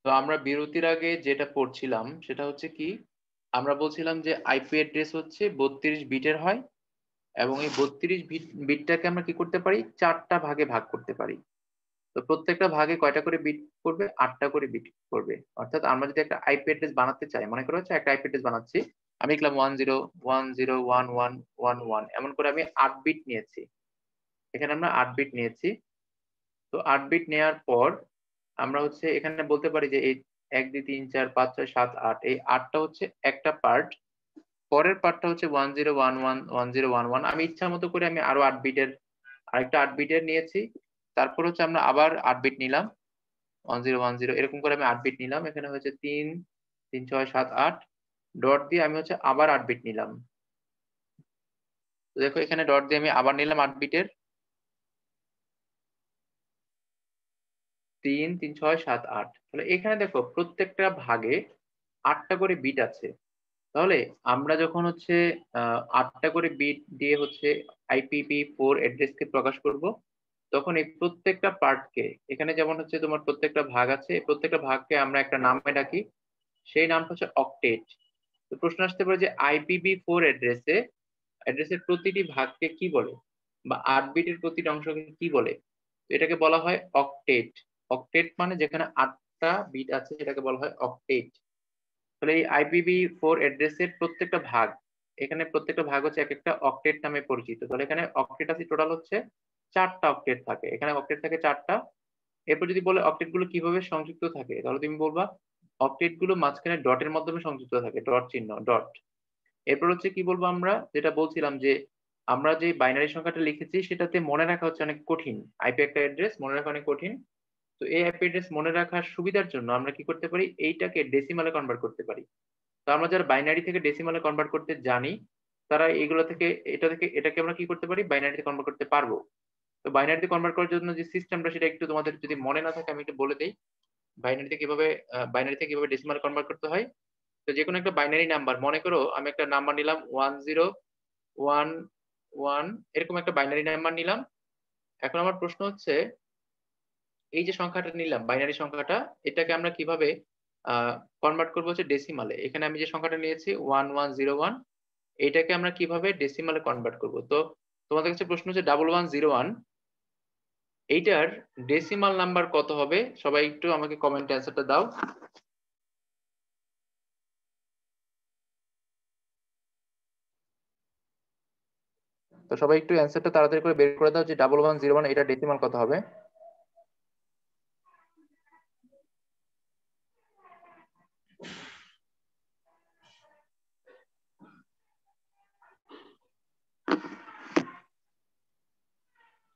তো আমরা বিরতির আগে যেটা পড়ছিলাম সেটা হচ্ছে কি, আমরা বলছিলাম যে আইপি অ্যাড্রেস হচ্ছে 32 বিটের হয় এবং এই 32 বিটটাকে আমরা কি করতে পারি, 4টা ভাগে ভাগ করতে পারি। তো প্রত্যেকটা ভাগে কয়টা করে বিট করবে, 8টা করে বিট করবে। অর্থাৎ আমরা যদি একটা আইপি অ্যাড্রেস বানাতে চাই, মনে করো হচ্ছে একটা আইপি অ্যাড্রেস বানাচ্ছি, আমি লিখলাম 10101111 এমন করে আমি 8 বিট নিয়েছি। এখানে আমরা 8 বিট নিয়েছি। তো 8 বিট নেওয়ার পর আমরা হচ্ছে এখানে বলতে পারি যে এই 1 2 3 4 5 6 7 8, এই 8টা হচ্ছে একটা পার্ট। পরের পার্টটা হচ্ছে 10111011। আমি ইচ্ছা মতো করে আমি আরো 8 বিটের আরেকটা 8 বিটের নিয়েছি। তারপর হচ্ছে আমরা আবার 8 বিট নিলাম, 1010 এরকম করে আমি 8 বিট নিলাম। এখানে হচ্ছে 3 3 6 7 8 ডট দিয়ে আমি হচ্ছে আবার 8 বিট নিলাম। তো দেখো এখানে ডট দিয়ে আমি আবার নিলাম 8 বিটের, 3 3 6 7 8। তাহলে এখানে দেখো প্রত্যেকটা ভাগে 8টা করে বিট আছে। তাহলে আমরা যখন হচ্ছে 8টা করে বিট দিয়ে হচ্ছে IPv4 অ্যাড্রেসকে প্রকাশ করব, তখন এই প্রত্যেকটা পার্টকে, এখানে যেমন হচ্ছে তোমার প্রত্যেকটা ভাগ আছে, প্রত্যেকটা ভাগকে আমরা একটা নামে ডাকি, সেই নামটা হচ্ছে অক্টেট। তো প্রশ্ন আসতে পারে যে IPv4 অ্যাড্রেসের প্রতিটি ভাগকে কি বলে, বা 8 বিটের প্রতিটি অংশকে কি বলে। তো এটাকে বলা হয় অক্টেট। অক্টেট মানে যেখানে 8টা বিট আছে সেটাকে বলা হয় অক্টেট। তাহলে এই IPv4 অ্যাড্রেসের প্রত্যেকটা ভাগ, এখানে প্রত্যেকটা ভাগ হচ্ছে এক একটা অক্টেট নামে পরিচিত। তাহলে এখানে অক্টেট আছে টোটাল হচ্ছে 4টা অক্টেট থাকে, এখানে অক্টেট থাকে 4টা। এরপর যদি বলে অক্টেট গুলো কিভাবে সংযুক্ত থাকে, তাহলে তুমি বলবা অক্টেট গুলো মাঝখানে ডটের মাধ্যমে সংযুক্ত থাকে, ডট চিহ্ন, ডট। এরপর হচ্ছে কি বলবো, আমরা যেটা বলছিলাম যে আমরা যে বাইনারি সংখ্যাটা লিখেছি সেটাতে মনে রাখা হচ্ছে অনেক কঠিন। আইপি একটা অ্যাড্রেস মনে রাখা অনেক কঠিন। তো এই আইপি অ্যাড্রেস মনে রাখার সুবিধার জন্য আমরা কি করতে পারি, এইটাকে ডেসিমালে কনভার্ট করতে পারি। তো আমরা যারা বাইনারি থেকে ডেসিমালে কনভার্ট করতে জানি, তারা এইগুলো থেকে এটাকে আমরা কি করতে পারি, বাইনারিতে কনভার্ট করতে পারবো। তো বাইনারিতে কনভার্ট করার জন্য যে সিস্টেমটা, সেটা একটু তোমাদের যদি মনে না থাকে আমি একটু বলে দিই। বাইনারি থেকে কিভাবে ডেসিমাল কনভার্ট করতে হয়। তো যে কোনো একটা বাইনারি নাম্বার, মনে করো আমি একটা নাম্বার নিলাম 1011, এরকম একটা বাইনারি নাম্বার নিলাম। এখন আমার প্রশ্ন হচ্ছে, এই যে সংখ্যাটা নিলাম বাইনারি সংখ্যাটা, এটাকে আমরা কিভাবে কনভার্ট করবো হচ্ছে ডেসিমালে। এখানে আমি যে সংখ্যাটা নিয়েছি 1101, এইটাকে আমরা কিভাবে ডেসিমালে কনভার্ট করব। তো তোমাদের কাছে প্রশ্ন হচ্ছে 1101, এইটার ডেসিমাল নাম্বার কত হবে, সবাই একটু আমাকে কমেন্টে অ্যান্সারটা দাও। তো সবাই একটু অ্যান্সারটা তাড়াতাড়ি করে বের করে দাও যে 1101 এটা ডেসিমাল কত হবে।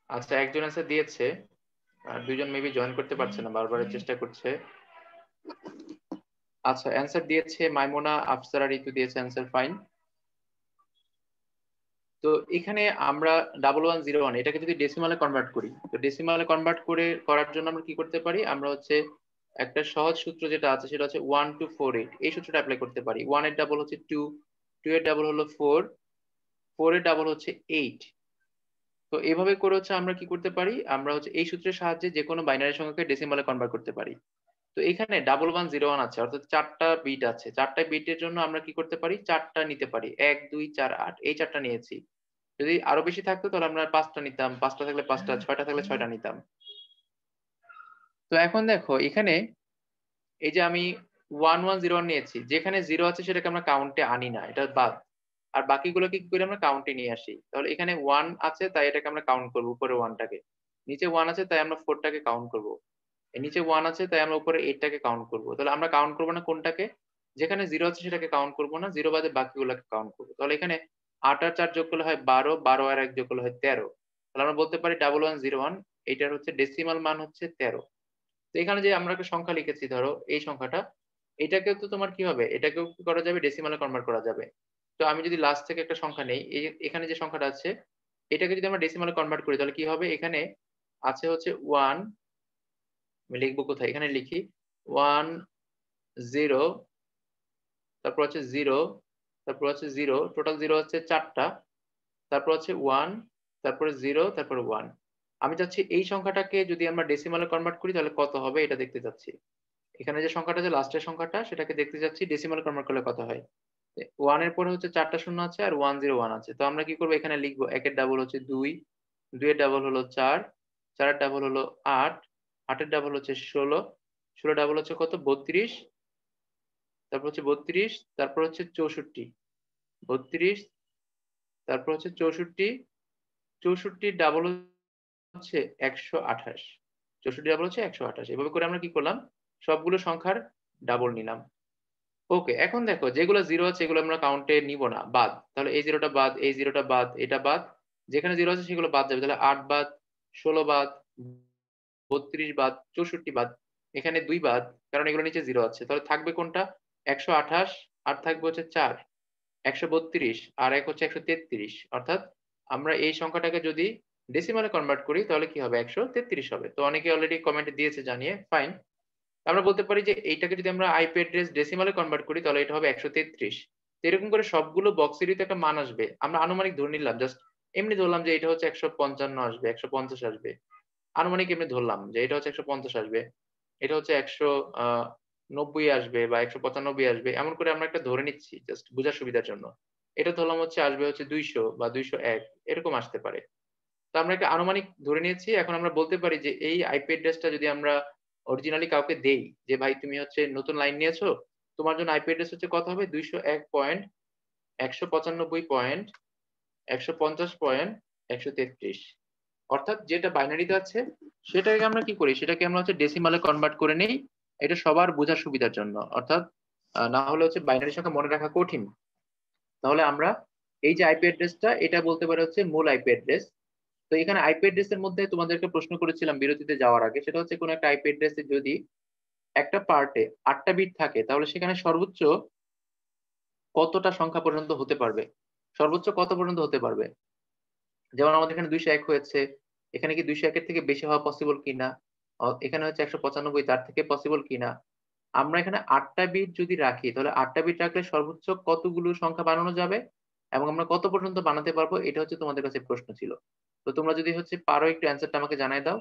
আচ্ছা, একজন অ্যান্সার দিয়েছে, আর দুইজন মেবি জয়েন করতে পারছে না, বারবার চেষ্টা করছে। আচ্ছা, অ্যান্সার দিয়েছে মাইমুনা, আফসারা, ঋতু দিয়েছে অ্যান্সার, ফাইন। তো এখানে আমরা 1101 এটাকে যদি ডেসিমালে কনভার্ট করি, তো ডেসিমালে কনভার্ট করার জন্য আমরা কি করতে পারি, আমরা হচ্ছে একটা সহজ সূত্র যেটা আছে সেটা হচ্ছে 1248, এই সূত্রটা অ্যাপ্লাই করতে পারি। 1 এর ডাবল হচ্ছে 2, 2 এর ডাবল হলো 4, 4 এর ডাবল হচ্ছে 8। তো এভাবে করে হচ্ছে আমরা কি করতে পারি, আমরা হচ্ছে এই সূত্রের সাহায্যে যে কোনো বাইনারি সংখ্যাকে ডেসিমালে কনভার্ট করতে পারি। তো এখানে 1101 আছে, অর্থাৎ 4টা বিট আছে, 4টা বিটের জন্য আমরা কি করতে পারি, 4টা নিতে পারি, 1 2 4 8, এই 4টা নিয়েছি। যদি আরো বেশি থাকতো তাহলে আমরা 5টা নিতাম, 5টা থাকলে 5টা, 6টা থাকলে 6টা নিতাম। তো এখন দেখো এখানে এই যে আমি 1101 নিয়েছি, যেখানে জিরো আছে সেটাকে আমরা কাউন্টে আনি না, এটা বাদ। আর বাকিগুলোকে কি করে আমরা কাউন্টে নিয়ে আসি। তাহলে এখানে 1 আছে তাই এটাকে আমরা কাউন্ট করবো, উপরে 1টাকে। নিচে 1 আছে তাই আমরা 4টাকে কাউন্ট করবো। এর নিচে 1 আছে তাই আমরা উপরে 8টাকে কাউন্ট করবো। তাহলে আমরা কাউন্ট করবো না কোনটাকে, যেখানে জিরো আছে সেটাকে কাউন্ট করবো না, জিরো বাদে বাকিগুলোকে কাউন্ট করবো। তাহলে এখানে 8 আর 4 যোগ করলে হয় 12, 12 আর 1 যোগ করলে হয় 13। তাহলে আমরা বলতে পারি 1101 এটার হচ্ছে ডেসিমাল মান হচ্ছে 13। তো এখানে যে আমরা একটা সংখ্যা লিখেছি, ধরো এই সংখ্যাটা, এটাকেও তো তোমার কি হবে, এটাকেও কি করা যাবে, ডেসিমালে কনভার্ট করা যাবে। তো আমি যদি লাস্ট থেকে একটা সংখ্যা নেই, এই এখানে যে সংখ্যাটা আছে এটাকে যদি আমরা ডেসিমালে কনভার্ট করি তাহলে কি হবে, এখানে আছে হচ্ছে 1, আমি লিখবো কোথায়, এখানে লিখি 1 0, তারপর হচ্ছে 0, তারপর হচ্ছে 0, টোটাল 0 হচ্ছে 4টা, তারপর হচ্ছে 1, তারপরে 0, তারপরে 1। আমি চাচ্ছি এই সংখ্যাটাকে যদি আমরা ডেসিমালে কনভার্ট করি তাহলে কত হবে এটা দেখতে চাচ্ছি। এখানে যে সংখ্যাটা, যে লাস্টের সংখ্যাটা, সেটাকে দেখতে যাচ্ছি ডেসিমালে কনভার্ট করলে কত হয়। 1 এর পরে হচ্ছে 4টা শূন্য আছে আর 101 আছে। তো আমরা কি করব, এখানে লিখব 1 এর ডাবল হচ্ছে 2, 2 এর ডাবল হলো 4, 4 এর ডাবল হলো 8, 8 এর ডাবল হচ্ছে 16, 16 ডাবল হচ্ছে কত, 32, তারপর হচ্ছে 32, তারপর হচ্ছে 64, 32, তারপর হচ্ছে 64, 64 ডাবল হচ্ছে 128, 64 ডাবল হচ্ছে 128। এভাবে করে আমরা কি করলাম, সবগুলো সংখ্যার ডাবল নিলাম। ওকে, এখন দেখো যেগুলো জিরো আছে এগুলো আমরা কাউন্টে নিব না, বাদ। তাহলে এই জিরোটা বাদ, এই জিরোটা বাদ, এটা বাদ। যেখানে জিরো আছে সেগুলো বাদ যাবে। তাহলে 8 বাদ, 16 বাদ, 32 বাদ, 64 বাদ, এখানে 2 বাদ, কারণ এগুলো নিচে জিরো আছে। তাহলে থাকবে কোনটা, 128, আর থাকবে হচ্ছে 4, 132, আর এক হচ্ছে 133। অর্থাৎ আমরা এই সংখ্যাটাকে যদি ডেসিমালে কনভার্ট করি তাহলে কি হবে, 133 হবে। তো অনেকে অলরেডি কমেন্টে দিয়েছে জানিয়ে, ফাইন। আমরা বলতে পারি যে এইটাকে যদি আমরা আইপি অ্যাড্রেস ডেসিমালে কনভার্ট করি তাহলে এটা হবে 133। তো এরকম করে সবগুলো বক্সেরই তো একটা মান আসবে। আমরা আনুমানিক ধরে নিলাম, জাস্ট এমনি ধরলাম যে এটা হচ্ছে 155 আসবে, 150 আসবে। আনুমানিক এমনি ধরলাম যে এটা হচ্ছে 150 আসবে, এটা হচ্ছে 190 আসবে বা 195 আসবে। এমন করে আমরা একটা ধরে নিচ্ছি জাস্ট বোঝার সুবিধার জন্য। এটা ধরলাম হচ্ছে আসবে হচ্ছে 200 বা 201, এরকম আসতে পারে। তো আমরা একটা আনুমানিক ধরে নিয়েছি। এখন আমরা বলতে পারি যে এই আইপি অ্যাড্রেসটা যদি আমরা অরিজিনালি কাউকে দেই, যে ভাই তুমি হচ্ছে নতুন লাইন নিয়েছো, তোমার জন্য আইপি অ্যাড্রেস হচ্ছে কত হবে, 201.195.150.133। অর্থাৎ যেটা বাইনারিতে আছে সেটাকে আমরা কি করি, সেটাকে আমরা হচ্ছে ডেসিমালে কনভার্ট করে নেই। এটা সবার বোঝার সুবিধার জন্য। অর্থাৎ না হলে হচ্ছে বাইনারি সংখ্যা মনে রাখা কঠিন। তাহলে আমরা এই যে আইপি অ্যাড্রেসটা, এটা বলতে পারি হচ্ছে মূল আইপি অ্যাড্রেস। তো এখানে আইপি অ্যাড্রেসের মধ্যে তোমাদেরকে প্রশ্ন করেছিলাম বিরতিতে যাওয়ার আগে, সেটা হচ্ছে কোনো একটা আইপি অ্যাড্রেসে যদি একটা পার্টে 8টা বিট থাকে তাহলে সেখানে সর্বোচ্চ কতটা সংখ্যা পর্যন্ত হতে পারবে, সর্বোচ্চ কত পর্যন্ত হতে পারবে। যেমন আমাদের এখানে 201 হয়েছে, এখানে কি 201 এর থেকে বেশি হওয়া পসিবল কিনা, এখানে হচ্ছে 195, তার থেকে পসিবল কিনা। আমরা এখানে 8টা বিট যদি রাখি তাহলে 8টা বিট রাখলে সর্বোচ্চ কতগুলো সংখ্যা বানানো যাবে এবং আমরা কত পর্যন্ত বানাতে পারবো, এটা হচ্ছে তোমাদের কাছে প্রশ্ন ছিল। তো তোমরা যদি হচ্ছে পারো একটু অ্যান্সারটা আমাকে জানাই দাও।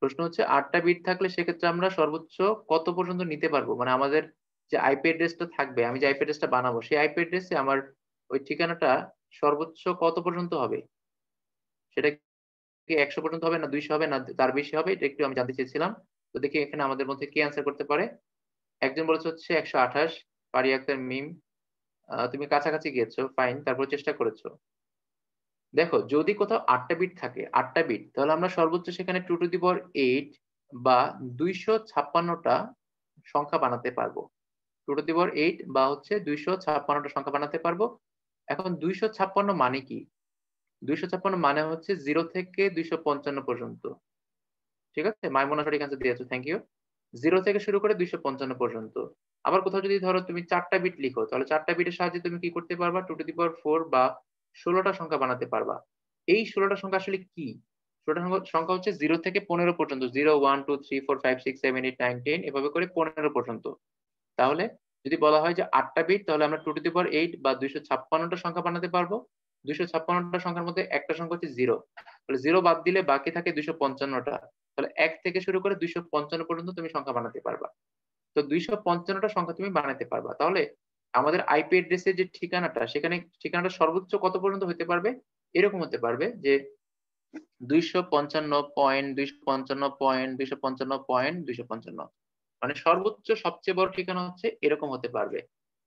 প্রশ্ন হচ্ছে 8টা বিট থাকলে সেক্ষেত্রে আমরা সর্বোচ্চ কত পর্যন্ত নিতে পারবো, মানে আমাদের যে আইপি অ্যাড্রেসটা থাকবে, আমি যে আইপি অ্যাড্রেসটা বানাবো সেই আইপি অ্যাড্রেসে আমার ওই ঠিকানাটা সর্বোচ্চ কত পর্যন্ত হবে, সেটা কি 100 পর্যন্ত হবে, না 200 হবে, না তার বেশি হবে, এটা একটু আমি জানতে চেয়েছিলাম। তো দেখি এখানে আমাদের মধ্যে কে অ্যান্সার করতে পারে। একজন বলেছে হচ্ছে 128, পারি আক্তার মিম। তুমি কাছাকাছি গিয়েছো, ফাইন, তারপর চেষ্টা করেছো। দেখো যদি কোথাও 8টা বিট থাকে, 8টা বিট, তাহলে আমরা সর্বোচ্চ সেখানে 2^8 বা 256টা সংখ্যা বানাতে পারবো। 2^8 বা হচ্ছে 256টা সংখ্যা বানাতে পারবো। এখন 256 মানে কি, 256 মানে হচ্ছে 0 থেকে 255 পর্যন্ত। ঠিক আছে, মাইমুনা সঠিক অ্যান্সার দিয়েছো, থ্যাংক ইউ। 0 থেকে শুরু করে 255 পর্যন্ত। আবার কোথাও যদি ধরো তুমি 4টা বিট লিখো, তাহলে 4টা বিটের সাহায্যে তুমি কি করতে পারবা, 2^4 বা 16টা সংখ্যা বানাতে পারবা। এই 16টা সংখ্যা আসলে কি, 16টা সংখ্যা হচ্ছে 0 থেকে 15 পর্যন্ত, 0 1 2 3 4 5 6 7 8 9 10 এভাবে করে 15 পর্যন্ত। তাহলে যদি বলা হয় যে 8টা বিট, তাহলে আমরা 2^8 বা 256টা সংখ্যা বানাতে পারবো। 256টা সংখ্যার মধ্যে একটা সংখ্যা হচ্ছে 0, তাহলে 0 বাদ দিলে বাকি থাকে 255টা। তাহলে 1 থেকে শুরু করে 255 পর্যন্ত তুমি সংখ্যা বানাতে পারবা। তো 255টা সংখ্যা তুমি বানাতে পারবা। তাহলে আমাদের আইপি অ্যাড্রেসের যে ঠিকানাটা, সেখানে ঠিকানাটা সর্বোচ্চ কত পর্যন্ত হতে পারবে, এরকম হতে পারবে যে 255.255.255.255, মানে সর্বোচ্চ সবচেয়ে বড় ঠিকানা হচ্ছে এরকম হতে পারবে।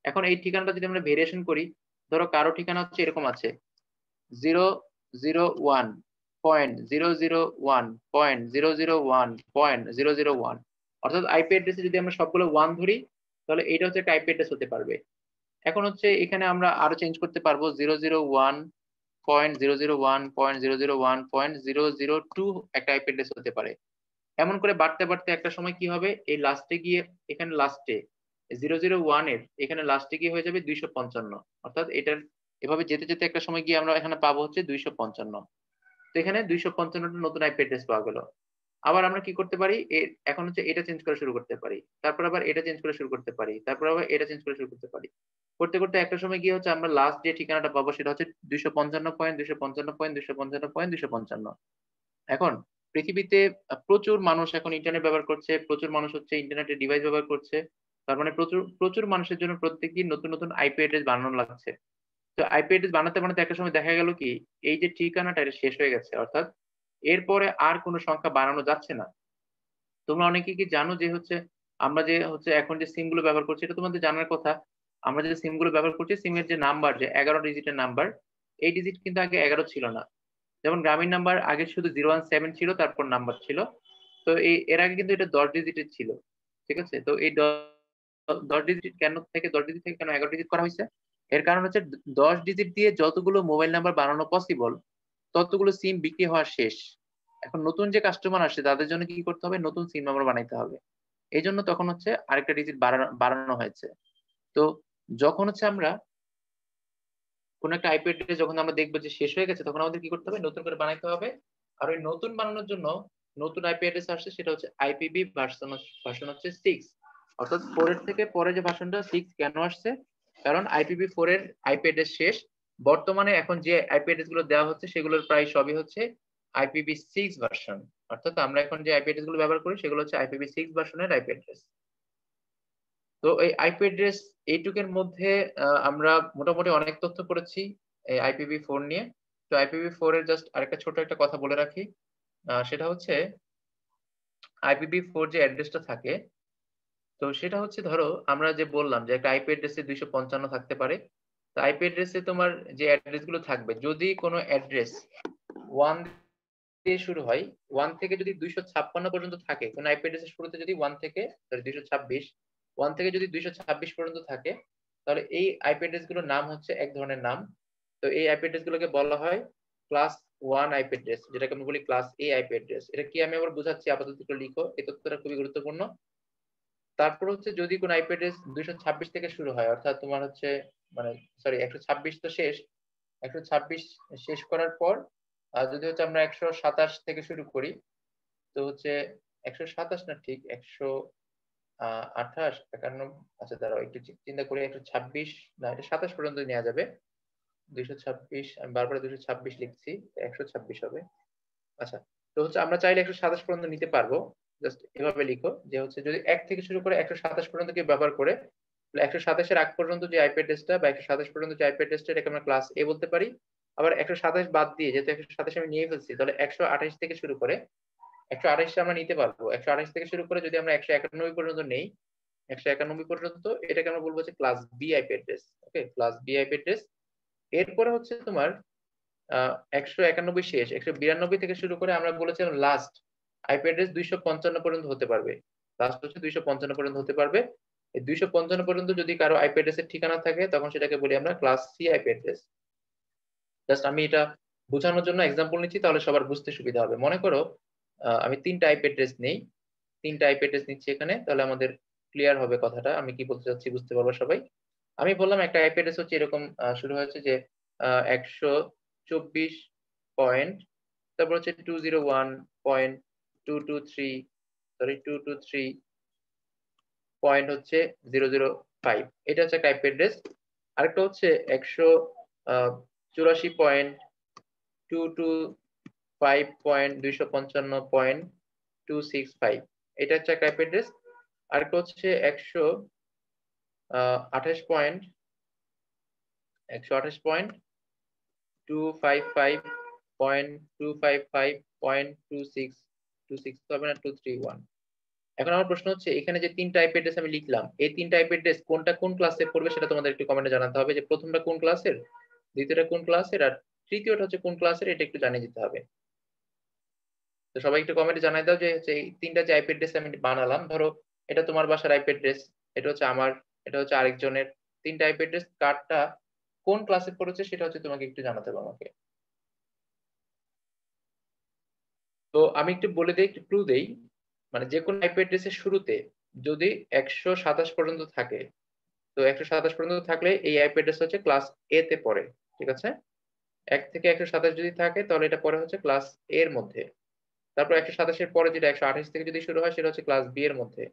এখন এই ঠিকানাটা যদি আমরা ভেরিয়েশন করি, ধরো কারো ঠিকানা হচ্ছে এরকম আছে, 001.001.001.001, অর্থাৎ আইপি অ্যাড্রেসে যদি আমরা সবগুলো 1 ধরি তাহলে এটা হচ্ছে একটা আইপি অ্যাড্রেস হতে পারবে। এখন হচ্ছে এখানে আমরা আরো চেঞ্জ করতে পারবো, 001.001.001.002 একটা আইপি অ্যাড্রেস হতে পারে। এমন করে বাড়তে বাড়তে একটা সময় কি হবে, এই লাস্টে গিয়ে, এখানে লাস্টে 001 এর এখানে লাস্টে গিয়ে হয়ে যাবে 255। অর্থাৎ এটার এভাবে যেতে যেতে একটা সময় গিয়ে আমরা এখানে পাবো হচ্ছে 255। তো এখানে 255টা নতুন আইপি অ্যাড্রেস পাওয়া গেল। আবার আমরা কি করতে পারি, এখন হচ্ছে এটা চেঞ্জ করা শুরু করতে পারি, তারপর আবার এটা চেঞ্জ করা শুরু করতে পারি, তারপর আবার এটা চেঞ্জ করা শুরু করতে পারি। করতে করতে একটা সময় গিয়ে হচ্ছে আমরা লাস্ট যে ঠিকানাটা পাবো সেটা হচ্ছে 255.255.255.255। এখন পৃথিবীতে প্রচুর মানুষ এখন ইন্টারনেট ব্যবহার করছে, প্রচুর মানুষ হচ্ছে ইন্টারনেটের ডিভাইস ব্যবহার করছে। তার মানে প্রচুর প্রচুর মানুষের জন্য প্রত্যেকদিন নতুন নতুন আইপি অ্যাড্রেস বানানো লাগছে। তো আইপি অ্যাড্রেস বানাতে বানাতে একটা সময় দেখা গেল কি এই যে ঠিকানাটা এটা শেষ হয়ে গেছে, অর্থাৎ এরপরে আর কোনো সংখ্যা বানানো যাচ্ছে না। তোমরা অনেকে কি জানো যে হচ্ছে আমরা যে হচ্ছে এখন যে সিম গুলো ব্যবহার করছি, এটা তোমাদের জানার কথা। আমরা যে সিম গুলো ব্যবহার করছি, সিমের যে নাম্বার, যে 11 ডিজিটের নাম্বার, এই ডিজিট কিন্তু আগে 11 ছিল না। যেমন গ্রামীণ নাম্বার আগে শুধু 017 ছিল, তারপর নাম্বার ছিল। তো এর আগে কিন্তু এটা 10 ডিজিটের ছিল। ঠিক আছে, তো এই 10 ডিজিট কেন থেকে 10 ডিজিট থেকে কেন 11 ডিজিট করা হয়েছে? এর কারণ হচ্ছে 10 ডিজিট দিয়ে যতগুলো মোবাইল নাম্বার বানানো পসিবল ততগুলো সিম বিক্রি হওয়া শেষ। এখন নতুন যে কাস্টমার আসে তাদের জন্য কি করতে হবে, নতুন সিম নাম্বার বানাইতে হবে। এই জন্য তখন হচ্ছে আরেকটা ডিজিট বাড়ানো হয়েছে। তো যখন হচ্ছে আমরা কোন একটা আইপি অ্যাড্রেস যখন আমরা দেখবো যে শেষ হয়ে গেছে, তখন আমাদের কি করতে হবে, নতুন করে বানাইতে হবে। আর ওই নতুন বানানোর জন্য নতুন আইপি অ্যাড্রেস আসছে, সেটা হচ্ছে আইপিভি ভার্সন ভার্সন হচ্ছে 6। অর্থাৎ 4 এর থেকে পরে যে ভার্সনটা 6 কেন আসছে, কারণ IPv4 এর আইপি অ্যাড্রেস শেষ। বর্তমানে এখন যে আইপি অ্যাড্রেস গুলো দেওয়া হচ্ছে সেগুলোর প্রায় সবই হচ্ছে IPv6 ভার্সন। অর্থাৎ আমরা এখন যে আইপি অ্যাড্রেস গুলো ব্যবহার করি সেগুলো হচ্ছে IPv6 ভার্সনের আইপি অ্যাড্রেস। তো এই আইপি অ্যাড্রেস এইটুকের মধ্যে আমরা মোটামুটি অনেক তথ্য পড়েছি এই IPv4 নিয়ে। তো IPv4 এর জাস্ট আরেকটা ছোট একটা কথা বলে রাখি। সেটা হচ্ছে IPv4 যে অ্যাড্রেসটা থাকে, তো সেটা হচ্ছে ধরো আমরা যে বললাম যে একটা আইপি অ্যাড্রেসে 255 থাকতে পারে। তো আইপি অ্যাড্রেসে তোমার যে অ্যাড্রেস গুলো থাকবে, যদি কোনো অ্যাড্রেস 1 দিয়ে শুরু হয়, 1 থেকে যদি 256 পর্যন্ত থাকে, কোন আইপি অ্যাড্রেসের শুরুতে যদি 1 থেকে 226, 1 থেকে যদি 226 পর্যন্ত থাকে, তাহলে এই আইপি অ্যাড্রেস গুলোর নাম হচ্ছে এক ধরনের নাম। তো এই আইপি অ্যাড্রেস গুলোকে বলা হয় ক্লাস 1 আইপি অ্যাড্রেস, যেটাকে আমরা বলি ক্লাস এ আইপি অ্যাড্রেস। এটা কি আমি আবার বুঝাচ্ছি, আপাতত একটু লিখো, এই তথ্যটা খুবই গুরুত্বপূর্ণ। তারপর হচ্ছে যদি কোন আইপি অ্যাড্রেস 226 থেকে শুরু হয়, অর্থাৎ তোমার হচ্ছে মানে সরি 126 তো শেষ, 126 শেষ করার পর যদি হচ্ছে আমরা 127 থেকে শুরু করি, তো হচ্ছে 127 না, ঠিক 128 51, আচ্ছা দাঁড়াও একটু চিন্তা করি, 126 না, এটা 27 পর্যন্ত নেওয়া যাবে। 226, আমি বারবার 226 লিখছি, 126 হবে। আচ্ছা, তো হচ্ছে আমরা চাইলে 127 পর্যন্ত নিতে পারবো। জাস্ট এভাবে লিখো যে হচ্ছে যদি 1 থেকে শুরু করে 127 পর্যন্ত কেউ ব্যবহার করে, তাহলে 127 এর আগ পর্যন্ত যে আইপি অ্যাড্রেসটা বা 127 পর্যন্ত যে আইপি অ্যাড্রেসটা, এটাকে আমরা ক্লাস এ বলতে পারি। আবার 127 বাদ দিয়ে, যেহেতু 127 আমি নিয়ে ফেলছি, তাহলে 128 থেকে শুরু করে 128 আমরা নিতে পারবো। 128 থেকে শুরু করে যদি আমরা 191 পর্যন্ত নেই, 191 পর্যন্ত, এটাকে আমরা বলবো যে ক্লাস বি আইপি অ্যাড্রেস। ওকে, ক্লাস বি আইপি অ্যাড্রেস। এরপরে হচ্ছে তোমার 191 শেষ, 192 থেকে শুরু করে আমরা বলেছিলাম লাস্ট আইপি অ্যাড্রেস 255 পর্যন্ত হতে পারবে। লাস্ট হচ্ছে 255 পর্যন্ত হতে পারবে। এই 255 পর্যন্ত যদি কারো আইপি অ্যাড্রেসের ঠিকানা থাকে, তখন সেটাকে বলি আমরা class C IP address. Just আমি এটা বোঝানোর জন্য এক্সাম্পল নিচ্ছি, তাহলে সবার বুঝতে সুবিধা হবে। মনে করো আমি 3টা আইপি অ্যাড্রেস নেই, 3টা আইপি অ্যাড্রেস নিচ্ছি এখানে, তাহলে আমাদের ক্লিয়ার হবে কথাটা, আমি কি বলতে চাচ্ছি বুঝতে পারবো সবাই। আমি বললাম একটা আইপি অ্যাড্রেস হচ্ছে এরকম, শুরু হয়েছে যে 124 পয়েন্ট, তারপর হচ্ছে 201.223, সরি 223 পয়েন্ট হচ্ছে 005, এটা হচ্ছে একটা আইপি অ্যাড্রেস। আরেকটা হচ্ছে 184.225.255.265, এটা হচ্ছে একটা আইপি অ্যাড্রেস। আরেকটা হচ্ছে 128 পয়েন্ট 255.255.26 হবে না 231। এখন আমার প্রশ্ন হচ্ছে এখানে যে 3টা আইপি অ্যাড্রেস আমি লিখলাম, এই 3টা আইপি অ্যাড্রেস কোনটা কোন ক্লাসে পড়বে সেটা তোমাদের একটু কমেন্টে জানাতে হবে, যে প্রথমটা কোন ক্লাসের, দ্বিতীয়টা কোন ক্লাসের, আর তৃতীয়টা হচ্ছে কোন ক্লাসের, এটা একটু জানিয়ে দিতে হবে। তো সবাই একটু কমেন্টে জানাই দাও যে হচ্ছে এই 3টা যে আইপি অ্যাড্রেস আমি বানালাম, ধরো এটা তোমার বাসার আইপি অ্যাড্রেস, এটা হচ্ছে আমার, এটা হচ্ছে আরেকজনের, 3টা আইপি অ্যাড্রেস কার্ডটা কোন ক্লাসে পড়েছে সেটা হচ্ছে তোমাকে একটু জানাতে হবে আমাকে। তো আমি একটু বলে দিই, একটু ক্লু দেই, মানে যে কোনো আইপি অ্যাড্রেসের শুরুতে যদি 127 পর্যন্ত থাকে, তো 127 পর্যন্ত থাকলে এই আইপি অ্যাড্রেস হচ্ছে ক্লাস এ তে পড়ে। ঠিক আছে, 1 থেকে 127 যদি থাকে তাহলে এটা পড়ে হচ্ছে ক্লাস এ এর মধ্যে। তারপর 127 এর পরে যেটা 128 থেকে যদি শুরু হয় সেটা হচ্ছে ক্লাস বি এর মধ্যে।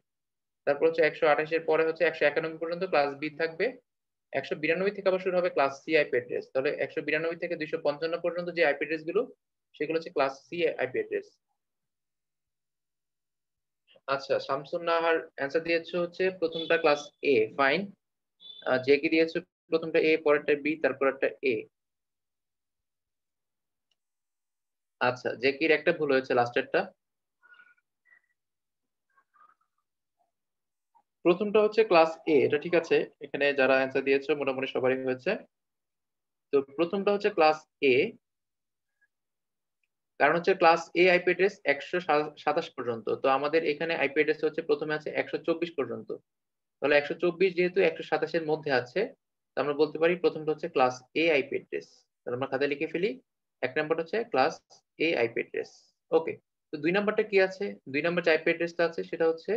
তারপর হচ্ছে 128 এর পরে হচ্ছে 191 পর্যন্ত ক্লাস বি থাকবে। 192 থেকে আবার শুরু হবে ক্লাস সি আইপি অ্যাড্রেস। তাহলে 192 থেকে 255 পর্যন্ত যে আইপি অ্যাড্রেস গুলো, সেগুলো হচ্ছে ক্লাস সি আইপি অ্যাড্রেস। আচ্ছা, শামসুন নাহার অ্যান্সার দিয়েছো হচ্ছে প্রথমটা ক্লাস এ, ফাইন। যে কি দিয়েছো প্রথমটা এ, পরেরটা বি, তারপরেরটা এ। আচ্ছা, যে কির একটা ভুল হয়েছে, লাস্টেরটা। প্রথমটা হচ্ছে ক্লাস এ, এটা ঠিক আছে। এখানে যারা অ্যান্সার দিয়েছো মোটামুটি সবারই হয়েছে। তো প্রথমটা হচ্ছে ক্লাস এ, কারণ হচ্ছে ক্লাস এ আইপি অ্যাড্রেস 127 পর্যন্ত, তো আমাদের এখানে আইপি অ্যাড্রেস হচ্ছে প্রথমে আছে 124 পর্যন্ত। তাহলে 124 যেহেতু 127-এর মধ্যে আছে, তো আমরা বলতে পারি প্রথমটা হচ্ছে ক্লাস এ আইপি অ্যাড্রেস। তাহলে আমরা খাতায় লিখে ফেলি, এক নাম্বার হচ্ছে ক্লাস এ আইপি অ্যাড্রেস। ওকে। তো দুই নাম্বারটা কি আছে? দুই নাম্বার যে আইপি অ্যাড্রেসটা আছে সেটা হচ্ছে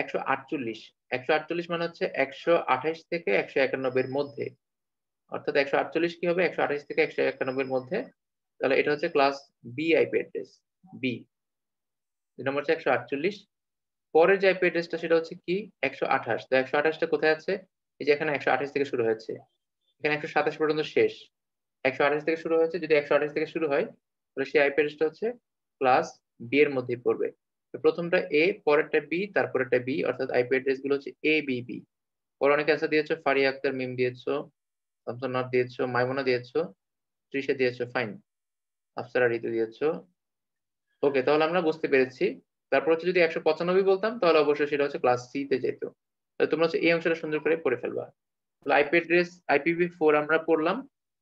148। 148 মানে হচ্ছে 128 থেকে 191 এর মধ্যে। অর্থাৎ 148 কি হবে? 128 থেকে 191 এর মধ্যে। তাহলে এটা হচ্ছে class B IP address, B. দুই নম্বর হচ্ছে 148। পরের যে আইপি অ্যাড্রেসটা সেটা হচ্ছে কি? 128। তো 128টা কোথায় আছে? এই যে এখানে 128 থেকে শুরু হয়েছে, এখানে 127 পর্যন্ত শেষ। 128 থেকে শুরু হয়েছে, যদি 128 থেকে শুরু হয় তাহলে সেই আইপি অ্যাড্রেসটা হচ্ছে ক্লাস বি এর মধ্যেই পড়বে। তো প্রথমটা এ, পরেরটা বি, তারপরেরটা বি, অর্থাৎ আইপি অ্যাড্রেস গুলো হচ্ছে এ বি বি। পরে অনেকে অ্যান্সার দিয়েছো, ফারিয়া আক্তার, মিম দিয়েছো, শামসুন্নাহার দিয়েছো, মাইমুনা দিয়েছো, তৃষা দিয়েছো, ফাইন। আফসারা ঋতু দিয়েছো। ওকে, তাহলে আমরা বুঝতে পেরেছি। তারপর হচ্ছে যদি 195 বলতাম তাহলে অবশ্যই সেটা হচ্ছে ক্লাস সি তে যেত। তো তোমরা হচ্ছে এই অংশটা সুন্দর করে পড়ে ফেলবা। তাহলে আইপি অ্যাড্রেস IPv4 আমরা পড়লাম।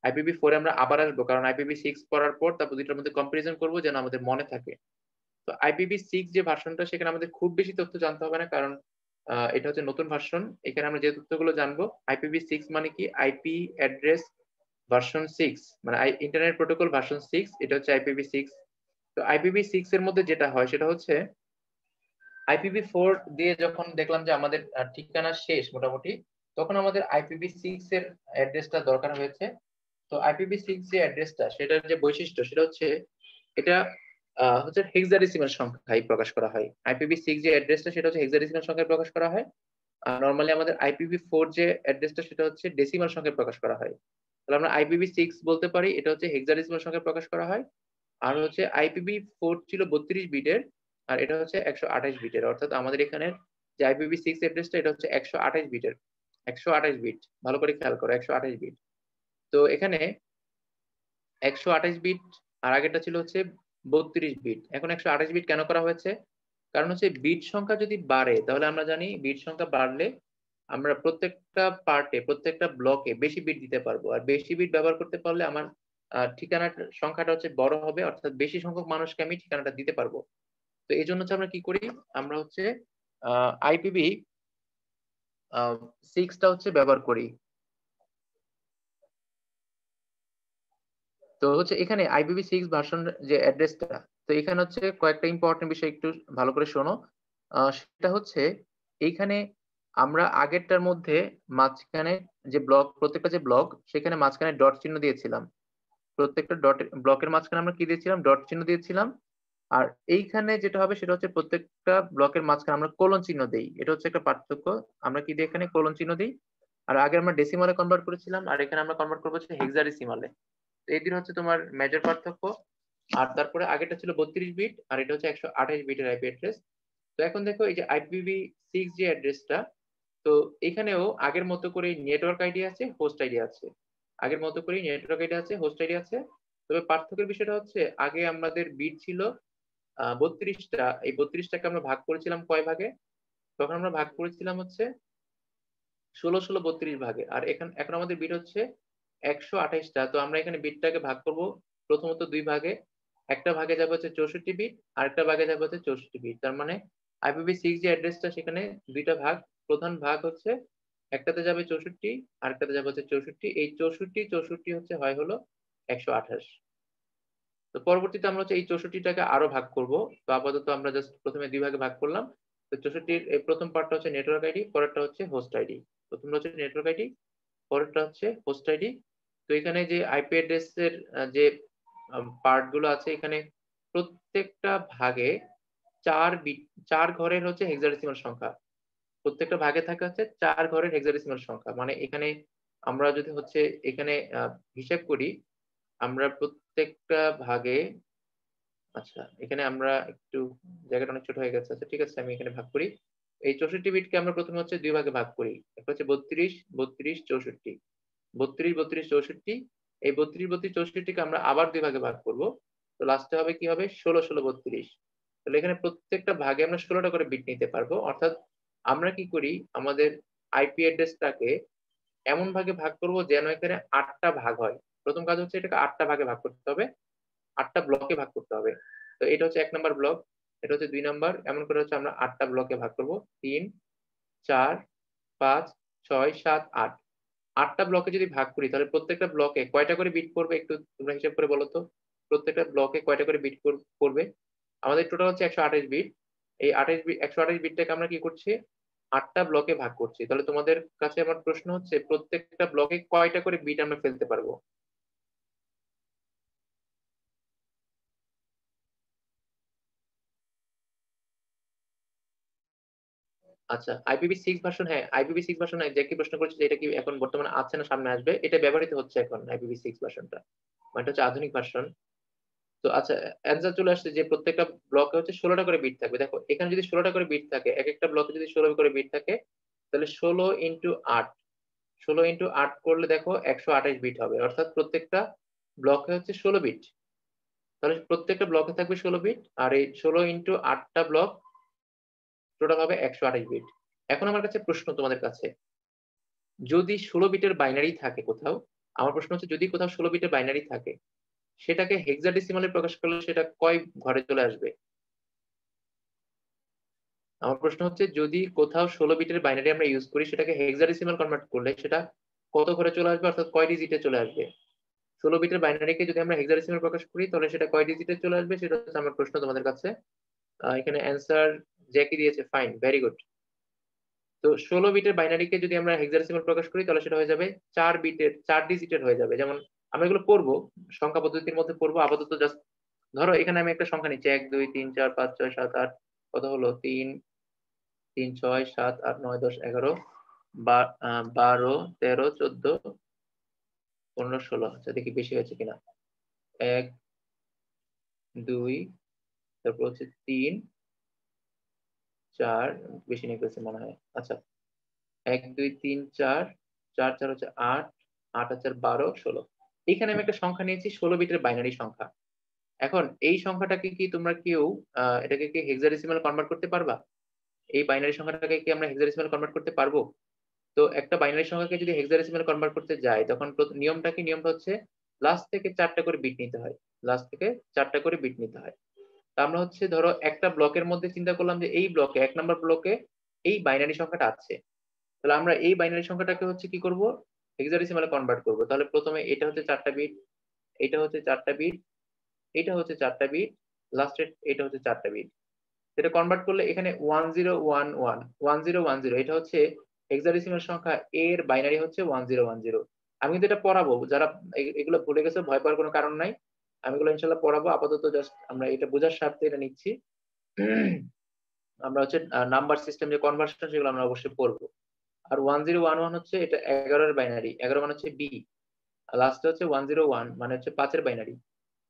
IPv4 আমরা আবার আসবো, কারণ IPv6 পড়ার পর তারপর দুইটার মধ্যে কম্পারিজন করবো যেন আমাদের মনে থাকে। তো IPv6 যে ভার্সনটা, সেখানে আমাদের খুব বেশি তথ্য জানতে হবে না, কারণ এটা হচ্ছে নতুন ভার্সন। এখানে আমরা যে তথ্যগুলো জানবো, IPv6 মানে কি? আইপি অ্যাড্রেস ভার্সন 6, মানে ইন্টারনেট প্রোটোকল ভার্সন 6, এটা হচ্ছে IPv6। তো IPv6 এর মধ্যে যেটা হয় সেটা হচ্ছে, IPv4 দিয়ে যখন দেখলাম যে আমাদের ঠিকানা শেষ মোটামুটি, তখন আমাদের IPv6 এর অ্যাড্রেসটা দরকার হয়েছে। তো IPv6 যে অ্যাড্রেসটা, সেটার যে বৈশিষ্ট্য সেটা হচ্ছে, এটা হচ্ছে হেক্সাডেসিমাল সংখ্যায় প্রকাশ করা হয়। IPv6 যে অ্যাড্রেসটা সেটা হচ্ছে হেক্সাডেসিমাল সংখ্যায় প্রকাশ করা হয়। আর নর্মালি আমাদের IPv4 যে অ্যাড্রেসটা সেটা হচ্ছে ডেসিমাল সংখ্যায় প্রকাশ করা হয়। তাহলে আমরা IPv6 বলতে পারি এটা হচ্ছে হেক্সাডেসিমাল সংখ্যায় প্রকাশ করা হয়। আর হচ্ছে IPv4 ছিল 32 বিটের, আর এটা হচ্ছে 128 বিটের। অর্থাৎ আমাদের এখানে যে IPv6 অ্যাড্রেসটা, এটা হচ্ছে 128 বিটের। 128 বিট, ভালো করে খেয়াল করো, 128 বিট। তো এখানে 128 বিট, আর আগেরটা ছিল হচ্ছে 32 বিট। এখন 128 বিট কেন করা হয়েছে? কারণ হচ্ছে বিট সংখ্যা যদি বাড়ে, তাহলে আমরা জানি বিট সংখ্যা বাড়লে আমরা প্রত্যেকটা পার্টে, প্রত্যেকটা ব্লকে বেশি বিট দিতে পারবো। আর বেশি বিট ব্যবহার করতে পারলে আমার ঠিকানার সংখ্যাটা হচ্ছে বড় হবে, অর্থাৎ বেশি সংখ্যক মানুষকে আমি ঠিকানাটা দিতে পারবো। তো এই জন্য হচ্ছে আমরা কি করি, আমরা হচ্ছে IPv6টা হচ্ছে ব্যবহার করি। তো হচ্ছে এখানে IPv6 ভার্সন যে অ্যাড্রেসটা, তো এখানে হচ্ছে কয়েকটা ইম্পর্টেন্ট বিষয় একটু ভালো করে শোনো। সেটা হচ্ছে, এইখানে আমরা আগেরটার মধ্যে মাঝখানে যে ব্লক, প্রত্যেকটা যে ব্লক, সেখানে মাঝখানে ডট চিহ্ন দিয়েছিলাম। প্রত্যেকটা ডট ব্লকের মাঝখানে আমরা কি দিয়েছিলাম? ডট চিহ্ন দিয়েছিলাম। আর এইখানে যেটা হবে সেটা হচ্ছে প্রত্যেকটা ব্লকের মাঝখানে আমরা কোলন চিহ্ন দেই। এটা হচ্ছে একটা পার্থক্য। আমরা কি দিই? এখানে কোলন চিহ্ন দিই। আর আগে আমরা ডেসিমালে কনভার্ট করেছিলাম, আর এখানে আমরা কনভার্ট করবো হচ্ছে হেক্সাডেসিমালে। এই দিন হচ্ছে তোমার মেজর পার্থক্য। আর তারপরে আগেটা ছিল 32 বিট, আর এটা হচ্ছে 128 বিটের আইপি অ্যাড্রেস। তো এখন দেখো, এই যে IPv6 যে অ্যাড্রেসটা, তো এখানেও আগের মতো করে নেটওয়ার্ক আইডি আছে, হোস্ট আইডি আছে। আগের মতো করে নেটওয়ার্ক আইডি আছে, হোস্ট আইডি আছে। তবে পার্থক্যের বিষয়টা হচ্ছে, আগে আমাদের বিট ছিল 32টা। এই 32টাকে আমরা ভাগ করেছিলাম কয় ভাগে? তখন আমরা ভাগ করেছিলাম হচ্ছে 16 ভাগে। আর এখন আমাদের বিট হচ্ছে 128টা। তো আমরা এখানে বিটটাকে ভাগ করব প্রথমত দুই ভাগে। একটা ভাগে যাবে হচ্ছে 64 বিট, আরেকটা ভাগে যাবে হচ্ছে 64 বিট। তার মানে IPv6 যে অ্যাড্রেসটা, সেখানে দুইটা ভাগ। প্রধান ভাগ হচ্ছে, একটাতে যাবে 64, আরেকটাতে যাবে হচ্ছে 64। এই 64 64 হচ্ছে হয় হলো 128। তো পরবর্তীতে আমরা হচ্ছে এই 64টাকে আরো ভাগ করব। তো আপাতত আমরা জাস্ট প্রথমে দুই ভাগে ভাগ করলাম। তো 64-র এই প্রথম পার্টটা হচ্ছে নেটওয়ার্ক আইডি, পরেরটা হচ্ছে হোস্ট আইডি। প্রথমটা হচ্ছে নেটওয়ার্ক আইডি, পরেরটা হচ্ছে হোস্ট আইডি। তো এখানে যে আইপি অ্যাড্রেস এর যে পার্ট গুলো আছে, এখানে প্রত্যেকটা ভাগে 4 বিট, 4 ঘরের হচ্ছে হেক্সাডেসিমাল সংখ্যা। প্রত্যেকটা ভাগে থাকে হচ্ছে 4 ঘরের হেক্সাডেসিমাল সংখ্যা। মানে এখানে আমরা যদি হচ্ছে এখানে হিসাব করি, আমরা প্রত্যেকটা ভাগে আচ্ছা, এখানে আমরা একটু জায়গাটা অনেক ছোট হয়ে গেছে। আচ্ছা ঠিক আছে, আমি এখানে ভাগ করি। এই 64 বিটকে আমরা প্রথমে হচ্ছে 2 ভাগে ভাগ করি। একটা হচ্ছে 32, 32, 64। 32, 32, 64। এই 32, 32, 64 কে আমরা আবার 2 ভাগে ভাগ করব। তো লাস্টে হবে কি হবে 16, 16, 32। তাহলে এখানে প্রত্যেকটা ভাগে আমরা 16টা করে বিট নিতে পারবো। অর্থাৎ আমরা কি করি, আমাদের আইপি অ্যাড্রেসটাকে এমন ভাগে ভাগ করব যেন এখানে 8টা ভাগ হয়। প্রথম কাজ হচ্ছে এটাকে 8টা ভাগে ভাগ করতে হবে। 8টা ব্লকে ভাগ করতে হবে। তো এটা হচ্ছে 1 নাম্বার ব্লক, এটা হচ্ছে 2 নাম্বার, এমন করে হচ্ছে আমরা 8টা ব্লকে ভাগ করব। 3, 4, 5, 6, 7, 8। 8টা ব্লকে যদি ভাগ করি তাহলে প্রত্যেকটা ব্লকে কয়টা করে বিট পড়বে একটু তোমরা হিসাব করে বলো তো। প্রত্যেকটা ব্লকে কয়টা করে বিট পড়বে? আমাদের টোটাল হচ্ছে 128 বিট। এই 28 বিট 128 বিটটাকে আমরা কি করছি? 8টা ব্লকে ভাগ করছি। তাহলে তোমাদের কাছে আমার প্রশ্ন হচ্ছে প্রত্যেকটা ব্লকে কয়টা করে বিট আমরা ফেলতে পারবো? আচ্ছা, IPv6 ভার্সন, হ্যাঁ IPv6 ভার্সন যে কি প্রশ্ন করেছে যে এটা কি এখন বর্তমানে আছে না সামনে আসবে, এটা ব্যবহৃত হচ্ছে এখন IPv6 ভার্সনটা, মানে এটা হচ্ছে আধুনিক ভার্সন। তো আচ্ছা, অ্যান্সার চলে আসছে যে প্রত্যেকটা ব্লকে হচ্ছে 16টা করে বিট থাকবে। দেখো এখানে যদি 16টা করে বিট থাকে, এক একটা ব্লকে যদি 16 করে বিট থাকে, তাহলে 16 ইন্টু 8, 16 ইন্টু 8 করলে দেখো 128 বিট হবে। অর্থাৎ প্রত্যেকটা ব্লকে হচ্ছে 16 বিট। তাহলে প্রত্যেকটা ব্লকে থাকবে 16 বিট, আর এই 16 ইন্টু 8টা ব্লক টোটাল হবে 128 বিট। এখন আমার কাছে প্রশ্ন তোমাদের কাছে, যদি 16 বিটের বাইনারি থাকে কোথাও, আমার প্রশ্ন হচ্ছে যদি কোথাও 16 বিটের বাইনারি থাকে, সেটাকে হেক্সাডেসিমালে প্রকাশ করলে সেটা কয় ঘরে চলে আসবে? আমার প্রশ্ন হচ্ছে যদি কোথাও 16 বিটের বাইনারি আমরা ইউজ করি, সেটাকে হেক্সাডেসিমাল কনভার্ট করলে সেটা কত ঘরে চলে আসবে, অর্থাৎ কয় ডিজিটে চলে আসবে? 16 বিটের বাইনারিকে যদি আমরা হেক্সাডেসিমাল প্রকাশ করি তাহলে সেটা কয় ডিজিটে চলে আসবে, সেটা হচ্ছে আমার প্রশ্ন তোমাদের কাছে। এখানে অ্যান্সার জ্যাকি দিয়েছে, ফাইন, ভেরি গুড। তো 16 বিটের বাইনারিকে যদি আমরা হেক্সাডেসিমাল প্রকাশ করি তাহলে সেটা হয়ে যাবে 4 বিটের, 4 ডিজিটের হয়ে যাবে। যেমন আমরা এগুলো পড়বো, সংখ্যা পদ্ধতির মধ্যে পড়বো, আপাতত জাস্ট ধরো এখানে আমি একটা সংখ্যা নিচ্ছি 1 2 3 4 5 6 7 8, কত হলো 3 3 6 7 8 9 10 11, 12 13 14 15 16। আচ্ছা দেখি বেশি হয়েছে কিনা। 1 2, তারপর হচ্ছে 3 4, বেশি নিয়ে ফেলছে মনে হয়। আচ্ছা 1 2 3 4, 4 4 হচ্ছে 8, 8 আর 4 12 16। এখানে আমি একটা সংখ্যা নিয়েছি 16 বিটের বাইনারি সংখ্যা। এখন এই সংখ্যাটাকে কি তোমরা কেউ এটাকে কি হেক্সাডেসিমাল কনভার্ট করতে পারবা? এই বাইনারি সংখ্যাটাকে কি আমরা হেক্সাডেসিমাল কনভার্ট করতে পারবো? তো একটা বাইনারি সংখ্যাকে যদি হেক্সাডেসিমাল কনভার্ট করতে যাই তখন নিয়মটা কি? নিয়মটা হচ্ছে লাস্ট থেকে 4টা করে বিট নিতে হয়। লাস্ট থেকে 4টা করে বিট নিতে হয়। তা আমরা হচ্ছে ধরো একটা ব্লকের মধ্যে চিন্তা করলাম যে এই ব্লকে 1 নাম্বার ব্লকে এই বাইনারি সংখ্যাটা আছে। তাহলে আমরা এই বাইনারি সংখ্যাটাকে হচ্ছে কি করব, হেক্সাডেসিমালে কনভার্ট করব। তাহলে প্রথমে এটা হচ্ছে 4টা বিট, এটা হচ্ছে 4টা বিট, এটা হচ্ছে 4টা বিট, লাস্টে এটা হচ্ছে 4টা বিট। এটা কনভার্ট করলে এখানে 1011, 1010, এটা হচ্ছে হেক্সাডেসিমাল সংখ্যা, এর বাইনারি হচ্ছে 1010। আমি কিন্তু এটা পড়াবো, যারা এগুলো ভুলে গেছে ভয় পাওয়ার কোনো কারণ নাই। আমি এগুলো ইনশাল্লাহ পড়াবো, আপাতত জাস্ট আমরা এটা বোঝার স্বার্থে এটা নিচ্ছি। আমরা হচ্ছে নাম্বার সিস্টেম যে কনভার্সন সেগুলো আমরা অবশ্যই পড়বো। আর 1011 হচ্ছে এটা 11 এর বাইনারি, 11 মানে হচ্ছে বি, লাস্টে হচ্ছে 101 মানে হচ্ছে 5 এর বাইনারি।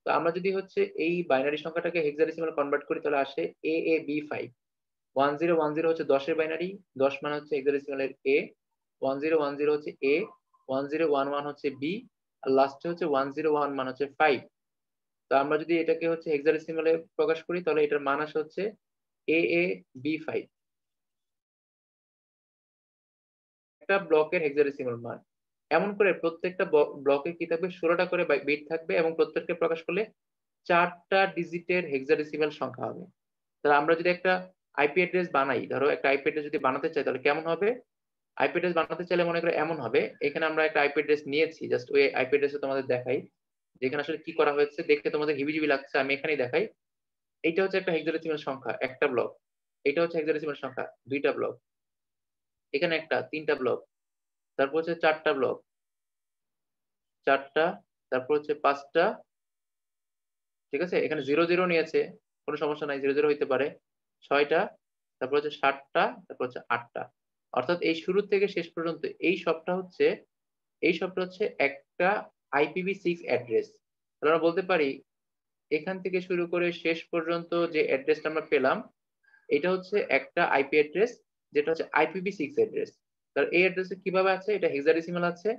তো আমরা যদি হচ্ছে এই বাইনারি সংখ্যাটাকে হেক্সাডেসিমাল কনভার্ট করি তাহলে আসে AAB5। 1010 হচ্ছে 10 এর বাইনারি, 10 মানে হচ্ছে হেক্সাডেসিমালের এ, 1010 হচ্ছে এ, 1011 হচ্ছে বি, আর লাস্টে হচ্ছে 101 মানে হচ্ছে 5। তো আমরা যদি এটাকে হচ্ছে হেক্সাডেসিমালে প্রকাশ করি তাহলে এটার মান আসে হচ্ছে AAB5, একটা ব্লকের হেক্সাডেসিমাল মান। এমন করে প্রত্যেকটা ব্লকে কি থাকবে, 16টা করে বিট থাকবে এবং প্রত্যেককে প্রকাশ করলে 4টা ডিজিটের হেক্সাডেসিমাল সংখ্যা হবে। তাহলে আমরা যদি একটা আইপি অ্যাড্রেস বানাই, ধরো একটা আইপি অ্যাড্রেস যদি বানাতে চাই তাহলে কেমন হবে? আইপি অ্যাড্রেস বানাতে চাইলে মনে করে এমন হবে, এখানে আমরা একটা আইপি অ্যাড্রেস নিয়েছি, জাস্ট ওই আইপি অ্যাড্রেসে তোমাদের দেখাই যেখানে আসলে কি করা হয়েছে, দেখতে তোমাদের হিবিজিবি লাগছে, আমি এখানেই দেখাই। এইটা হচ্ছে একটা হেক্সাডেসিমাল সংখ্যা, একটা ব্লক। এটা হচ্ছে হেক্সাডেসিমাল সংখ্যা, 2টা ব্লক। এখানে একটা 3টা ব্লক, তারপর হচ্ছে 4টা ব্লক, 4টা, তারপর হচ্ছে 5টা, ঠিক আছে, এখানে 00 নিয়েছে, কোনো সমস্যা নাই, 00 হইতে পারে। 6টা, তারপর হচ্ছে 7টা, তারপর হচ্ছে 8টা। অর্থাৎ এই শুরু থেকে শেষ পর্যন্ত এই সবটা হচ্ছে একটা IPv6 অ্যাড্রেস। তাহলে আমরা বলতে পারি এখান থেকে শুরু করে শেষ পর্যন্ত যে অ্যাড্রেসটা আমরা পেলাম এটা হচ্ছে একটা আইপি অ্যাড্রেস, যেটা হচ্ছে IPv6 অ্যাড্রেস। তার এই অ্যাড্রেসে কিভাবে আছে, এটা হেক্সাডেসিমাল আছে।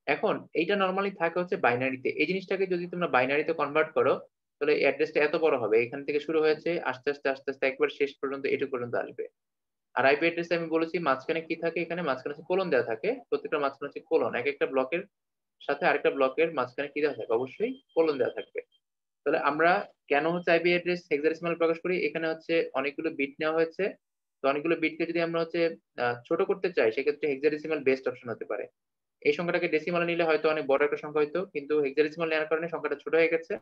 এখন এইটা নরমালি থাকে হচ্ছে বাইনারিতে। এই জিনিসটাকে যদি তোমরা বাইনারিতে কনভার্ট করো তাহলে এই অ্যাড্রেসটা এত বড় হবে, এখান থেকে শুরু হয়েছে আস্তে আস্তে আস্তে আস্তে একবার শেষ পর্যন্ত এটুকু পর্যন্ত আসবে। আর আইপি অ্যাড্রেসে আমি বলেছি মাঝখানে কি থাকে, এখানে মাঝখানে হচ্ছে কোলন দেওয়া থাকে, প্রত্যেকটা মাঝখানে হচ্ছে কোলন, এক একটা ব্লকের সাথে আরেকটা ব্লকের মাঝখানে কি দেওয়া থাকে, অবশ্যই কোলন দেওয়া থাকবে। তাহলে আমরা কেন হচ্ছে আইপি অ্যাড্রেস হেক্সাডেসিমাল প্রকাশ করি, এখানে হচ্ছে অনেকগুলো বিট নেওয়া হয়েছে। তো অনেকগুলো বিটকে যদি আমরা হচ্ছে ছোট করতে চাই সেক্ষেত্রে হেক্সাডেসিমাল বেস্ট অপশন হতে পারে। এই সংখ্যাটাকে ডেসিমালে নিলে হয়তো অনেক বড় একটা সংখ্যা হইতো, কিন্তু হেক্সাডেসিমাল নেওয়ার কারণে সংখ্যাটা ছোট হয়ে গেছে।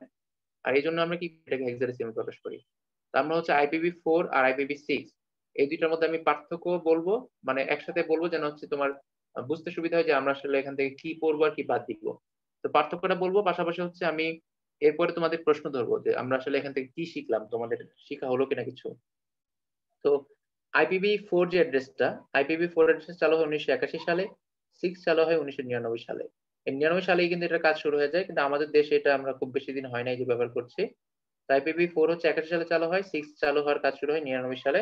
আর এই জন্য আমরা কি এটাকে হেক্সাডেসিমাল প্রকাশ করি। তা আমরা হচ্ছে IPv4 আর IPv6 এই দুইটার মধ্যে আমি পার্থক্য বলবো, মানে একসাথে বলবো যেন হচ্ছে তোমার বুঝতে সুবিধা হয় যে আমরা আসলে এখান থেকে কি পড়বো আর কি বাদ দিব। তো পার্থক্যটা বলবো, পাশাপাশি হচ্ছে আমি এরপরে তোমাদের প্রশ্ন ধরবো যে আমরা আসলে এখান থেকে কি শিখলাম, তোমাদের শিখা হলো কিনা কিছু। তো IPv4 যে অ্যাড্রেসটা, IPv4 অ্যাড্রেস চালু হয় 1981 সালে, 6 চালু হয় 1999 সালে। এই 99 সালেই কিন্তু এটার কাজ শুরু হয়ে যায়, কিন্তু আমাদের দেশে এটা আমরা খুব বেশি দিন হয় নাই যে ব্যবহার করছি। IPv4 হচ্ছে 81 সালে চালু হয়, 6 চালু হওয়ার কাজ শুরু হয় 99 সালে।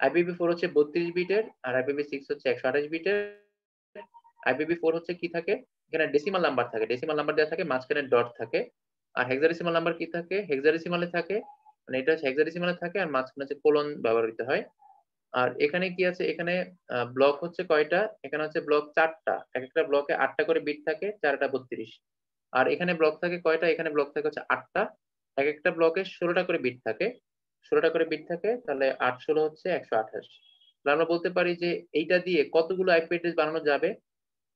IPv4 হচ্ছে 32 বিটের আর IPv6 হচ্ছে 128 বিটের। IPv4 হচ্ছে কি থাকে, এখানে ডেসিমাল নাম্বার থাকে, ডেসিমাল নাম্বার দেওয়া থাকে, মাঝখানে ডট থাকে। আর হেক্সাডেসিমাল নাম্বার কি থাকে, হেক্সাডেসিমালে থাকে, মানে এটা হচ্ছে হেক্সাডেসিমালে থাকে আর মাঝখানে হচ্ছে কোলন ব্যবহৃত হয়। আর এখানে কি আছে, এখানে ব্লক হচ্ছে কয়টা, এখানে হচ্ছে ব্লক 4টা, এক একটা ব্লকে 8টা করে বিট থাকে, 4টা 32। আর এখানে ব্লক থাকে কয়টা, এখানে ব্লক থাকে হচ্ছে 8টা, এক একটা ব্লকে 16টা করে বিট থাকে, 16টা করে বিট থাকে, তাহলে 8 16 হচ্ছে 128। তাহলে আমরা বলতে পারি যে এইটা দিয়ে কতগুলো আইপি অ্যাড্রেস বানানো যাবে,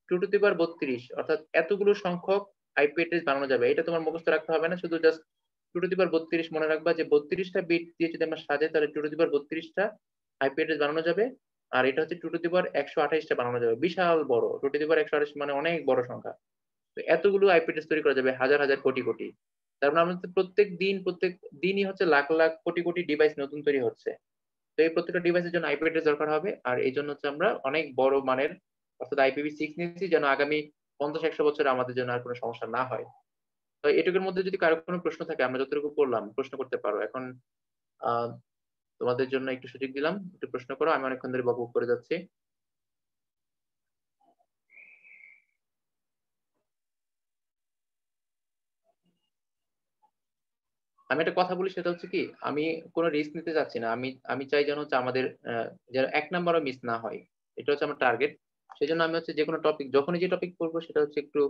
2 টু দি পাওয়ার 32, অর্থাৎ এতগুলো সংখ্যক আইপি অ্যাড্রেস বানানো যাবে। এটা তোমার মুখস্থ রাখতে হবে না, শুধু জাস্ট 2 টু দি পাওয়ার 32 মনে রাখবা যে 32টা বিট দিয়ে যদি আমরা সাজাই তাহলে 2 টু দি পাওয়ার 32টা আইপি অ্যাড্রেস বানানো যাবে। আর এটা হচ্ছে 2 টু দি পাওয়ার 128টা বানানো যাবে, বিশাল বড়, 2 টু দি পাওয়ার 128 মানে অনেক বড় সংখ্যা। তো এতগুলো আইপি অ্যাড্রেস তৈরি করা যাবে, হাজার হাজার কোটি কোটি। তার মানে আমাদের প্রত্যেক দিনই হচ্ছে লাখ লাখ কোটি কোটি ডিভাইস নতুন তৈরি হচ্ছে। তো এই প্রত্যেকটা ডিভাইসের জন্য আইপি অ্যাড্রেস দরকার হবে, আর এই জন্য হচ্ছে আমরা অনেক বড় মানের অর্থাৎ IPv6 নিয়েছি, যেন আগামী 50 100 বছরে আমাদের জন্য আর কোনো সমস্যা না হয়। তো এটুকুর মধ্যে যদি কারো কোনো প্রশ্ন থাকে, আমরা যতটুকু পড়লাম প্রশ্ন করতে পারো এখন। আহ তোমাদের জন্য একটু সুযোগ দিলাম, একটু প্রশ্ন করো, আমি অনেকক্ষণ ধরে বকবক করে যাচ্ছি। আমি একটা কথা বলি, সেটা হচ্ছে কি, আমি কোনো রিস্ক নিতে চাচ্ছি না, আমি আমি চাই যেন হচ্ছে আমাদের যেন 1 নাম্বারও মিস না হয়, এটা হচ্ছে আমার টার্গেট। সেই জন্য আমি হচ্ছে যে কোনো টপিক, যখনই যে টপিক পড়বো সেটা হচ্ছে একটু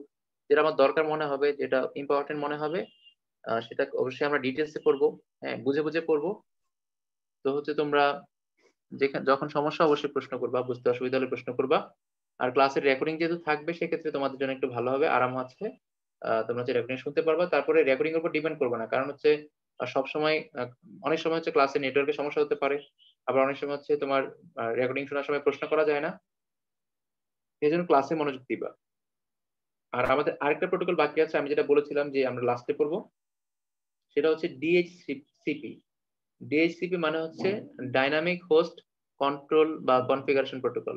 যেটা আমার দরকার মনে হবে, যেটা ইম্পর্টেন্ট মনে হবে, সেটা অবশ্যই আমরা ডিটেলসে পড়বো। হ্যাঁ, বুঝে বুঝে পড়বো। তো হচ্ছে তোমরা যেখানে যখন সমস্যা অবশ্যই প্রশ্ন করবা, বুঝতে অসুবিধা হলে প্রশ্ন করবা। আর ক্লাসের রেকর্ডিং যেহেতু থাকবে সেক্ষেত্রে তোমাদের জন্য একটু ভালো হবে, আরাম আছে। তোমরা হচ্ছে রেকর্ডিং শুনতে পারবা, তারপরে রেকর্ডিং এর উপর ডিপেন্ড করবে না, কারণ হচ্ছে সব সময় অনেক সময় হচ্ছে ক্লাসে নেটওয়ার্কের সমস্যা হতে পারে, আবার অনেক সময় হচ্ছে তোমার রেকর্ডিং শোনার সময় প্রশ্ন করা যায় না, এই জন্য ক্লাসে মনোযোগ দিবা। আর আমাদের আরেকটা প্রোটোকল বাকি আছে, আমি যেটা বলেছিলাম যে আমরা লাস্টে পড়বো, সেটা হচ্ছে DHCP। DHCP মানে হচ্ছে ডাইনামিক হোস্ট কন্ট্রোল বা কনফিগারেশন প্রোটোকল।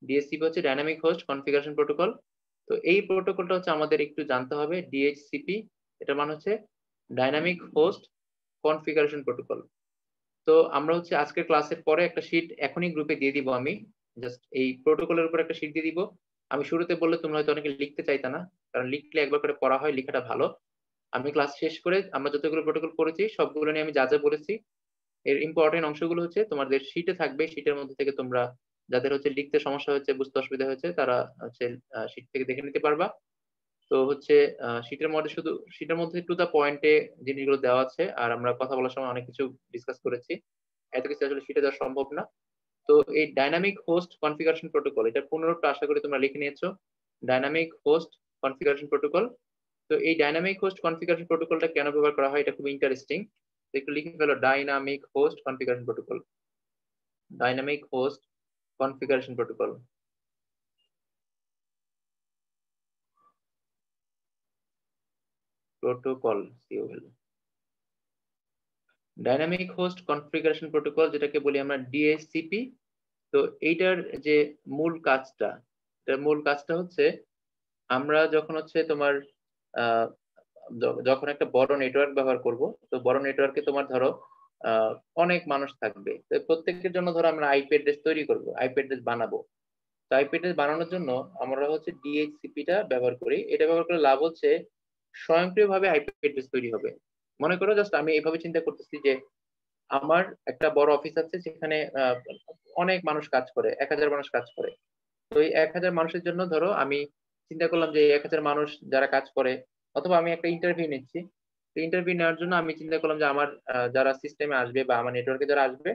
DHCP হচ্ছে ডাইনামিক হোস্ট কনফিগারেশন প্রোটোকল। তো এই প্রোটোকলটা হচ্ছে আমাদের একটু জানতে হবে। DHCP এটা মানে হচ্ছে ডাইনামিক হোস্ট কনফিগারেশন প্রোটোকল। তো আমরা হচ্ছে আজকের ক্লাসের পরে একটা শীট এখনই গ্রুপে দিয়ে দিব, আমি জাস্ট এই প্রোটোকলের উপর একটা শীট দিয়ে দিব। আমি শুরুতে বললে তোমরা হয়তো অনেকে লিখতে চাইতা না, কারণ লিখলে একবার করে পড়া হয়, লেখাটা ভালো। আমি ক্লাস শেষ করে আমরা যতগুলো প্রোটোকল পড়েছি সবগুলো নিয়ে আমি যা যা বলেছি এর ইম্পর্টেন্ট অংশগুলো হচ্ছে তোমাদের শীটে থাকবে, শীটের মধ্যে থেকে তোমরা যাদের হচ্ছে লিখতে সমস্যা হচ্ছে, বুঝতে অসুবিধা হয়েছে, তারা হচ্ছে শীট থেকে দেখে নিতে পারবা। তো হচ্ছে শীটের মধ্যে টু দা পয়েন্টে জিনিসগুলো দেওয়া আছে, আর আমরা কথা বলার সময় অনেক কিছু ডিসকাস করেছি, এত কিছু আসলে শীটে দেওয়া সম্ভব না। তো এই ডাইনামিক হোস্ট কনফিগারেশন প্রোটোকল, এটা পুনরুক্ত আশা করি তোমরা লিখে নিয়েছো, ডাইনামিক হোস্ট কনফিগারেশন প্রোটোকল। তো এই ডাইনামিক হোস্ট কনফিগারেশন প্রোটোকলটা কেন ব্যবহার করা হয়, এটা খুব ইন্টারেস্টিং। একটু লিখে ফেলো, dynamic host configuration protocol, dynamic host configuration protocol. Protocol, COL, dynamic host configuration protocol, যেটাকে বলি আমরা DHCP। তো এইটার যে মূল কাজটা, এটার মূল কাজটা হচ্ছে আমরা যখন হচ্ছে তোমার যখন একটা বড় নেটওয়ার্ক ব্যবহার করব, তো বড় নেটওয়ার্কে তোমার ধরো অনেক মানুষ থাকবে, তো প্রত্যেকের জন্য ধরো আমরা আইপি অ্যাড্রেস তৈরি করব, আইপি অ্যাড্রেস বানাবো। তো আইপি অ্যাড্রেস বানানোর জন্য আমরা হচ্ছে ডিএইচসিপিটা ব্যবহার করি। এটা ব্যবহার করে লাভ হচ্ছে স্বয়ংক্রিয়ভাবে আইপি অ্যাড্রেস তৈরি হবে। মনে করো জাস্ট আমি এইভাবে চিন্তা করতেছি যে আমার একটা বড় অফিস আছে, সেখানে অনেক মানুষ কাজ করে, 1000 মানুষ কাজ করে। তো এই 1000 মানুষের জন্য ধরো আমি চিন্তা করলাম যে এই 1000 মানুষ যারা কাজ করে, অথবা আমি একটা ইন্টারভিউ নিচ্ছি, তো ইন্টারভিউ নেওয়ার জন্য আমি চিন্তা করলাম যে আমার যারা সিস্টেমে আসবে বা আমার নেটওয়ার্কে যারা আসবে,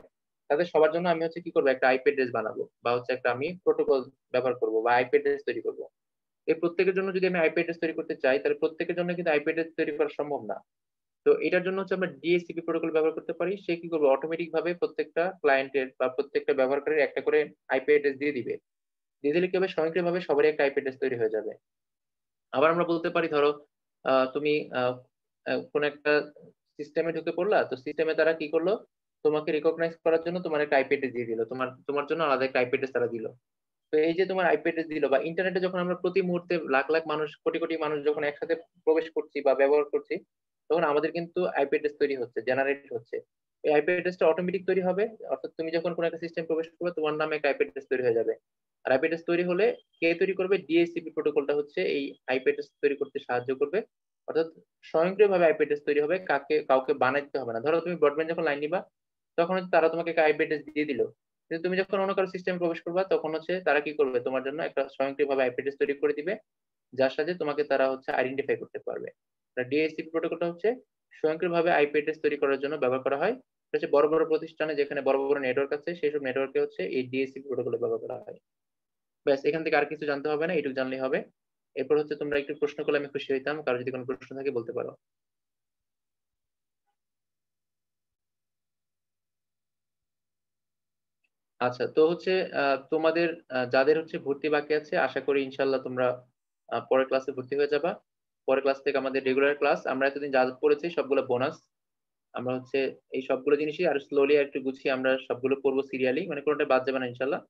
তাদের সবার জন্য আমি হচ্ছে কি করবো, একটা আইপি অ্যাড্রেস বানাবো, বা হচ্ছে একটা আমি প্রোটোকল ব্যবহার করব বা আইপি অ্যাড্রেস তৈরি করবো। এই প্রত্যেকের জন্য যদি আমি আইপি অ্যাড্রেস তৈরি করতে চাই, তাহলে প্রত্যেকের জন্য কিন্তু আইপি অ্যাড্রেস তৈরি করা সম্ভব না। তো এটার জন্য হচ্ছে আমরা ডিএসসিপি প্রোটোকল ব্যবহার করতে পারি। সে কি করবে, অটোমেটিক ভাবে প্রত্যেকটা ক্লায়েন্টের বা প্রত্যেকটা ব্যবহারকারীর একটা করে আইপি অ্যাড্রেস দিয়ে দিবে। দিয়ে দিলে কি হবে, স্বয়ংক্রিয়ভাবে সবারই একটা আইপি অ্যাড্রেস তৈরি হয়ে যাবে। আবার আমরা বলতে পারি ধরো তুমি কোন একটা সিস্টেমে ঢুকে পড়লা, তো সিস্টেমে তারা কি করলো, তোমাকে রিকগনাইজ করার জন্য তোমার একটা আইপি অ্যাড্রেস দিয়ে দিল, তোমার তোমার জন্য আলাদা একটা আইপি অ্যাড্রেস তারা দিল। তো এই যে তোমার আইপি অ্যাড্রেস দিল, বা ইন্টারনেটে যখন আমরা প্রতি মুহূর্তে লাখ লাখ মানুষ, কোটি কোটি মানুষ যখন একসাথে প্রবেশ করছি বা ব্যবহার করছি, তখন আমাদের কিন্তু আইপি অ্যাড্রেস তৈরি হচ্ছে, জেনারেট হচ্ছে। এই আইপি অ্যাড্রেসটা অটোমেটিক তৈরি হবে, অর্থাৎ তুমি যখন কোনো একটা সিস্টেম প্রবেশ করবে, তোমার নামে একটা আইপি অ্যাড্রেস তৈরি হয়ে যাবে। আর আইপি অ্যাড্রেস তৈরি হলে কে তৈরি করবে, ডিএসসিপি প্রোটোকলটা হচ্ছে এই আইপি অ্যাড্রেস তৈরি করতে সাহায্য করবে। অর্থাৎ স্বয়ংক্রিয়ভাবে আইপি অ্যাড্রেস তৈরি হবে, কাউকে বানাইতে হবে না। ধরো তুমি ব্রডব্যান্ড যখন লাইন নিবা, তখন হচ্ছে তারা তোমাকে একটা আইপি অ্যাড্রেস দিয়ে দিল, কিন্তু তুমি যখন অন্য কারো সিস্টেমে প্রবেশ করবা, তখন হচ্ছে তারা কি করবে, তোমার জন্য একটা স্বয়ংক্রিয়ভাবে আইপি অ্যাড্রেস তৈরি করে দিবে, যার সাথে তোমাকে তারা হচ্ছে আইডেন্টিফাই করতে পারবে। ডিএসসিপি প্রোটোকলটা হচ্ছে স্বয়ংক্রিয়ভাবে আইপি অ্যাড্রেস তৈরি করার জন্য ব্যবহার করা হয়। এটা হচ্ছে বড় বড় প্রতিষ্ঠানে যেখানে বড় বড় নেটওয়ার্ক আছে, সেই সব নেটওয়ার্কে হচ্ছে এই ডিএসসিপি প্রোটোকল ব্যবহার করা হয়। ব্যাস, এখান থেকে আর কিছু জানতে হবে না, এটুকু জানলেই হবে। এরপর হচ্ছে তোমরা একটু প্রশ্ন করলে আমি খুশি হইতাম, কারো যদি কোনো প্রশ্ন থাকে বলতে পারো। আচ্ছা, তো হচ্ছে তোমাদের যাদের হচ্ছে ভর্তি বাকি আছে, আশা করি ইনশাল্লাহ তোমরা পরের ক্লাসে ভর্তি হয়ে যাবা। পরের ক্লাস থেকে আমাদের রেগুলার ক্লাস, আমরা এতদিন যা পড়েছি সবগুলো বোনাস। আমরা হচ্ছে এই সবগুলো জিনিসই আর স্লোলি আর একটু গুছিয়ে আমরা সবগুলো পড়বো সিরিয়ালি, মানে কোনোটা বাদ যাবে না ইনশাল্লাহ।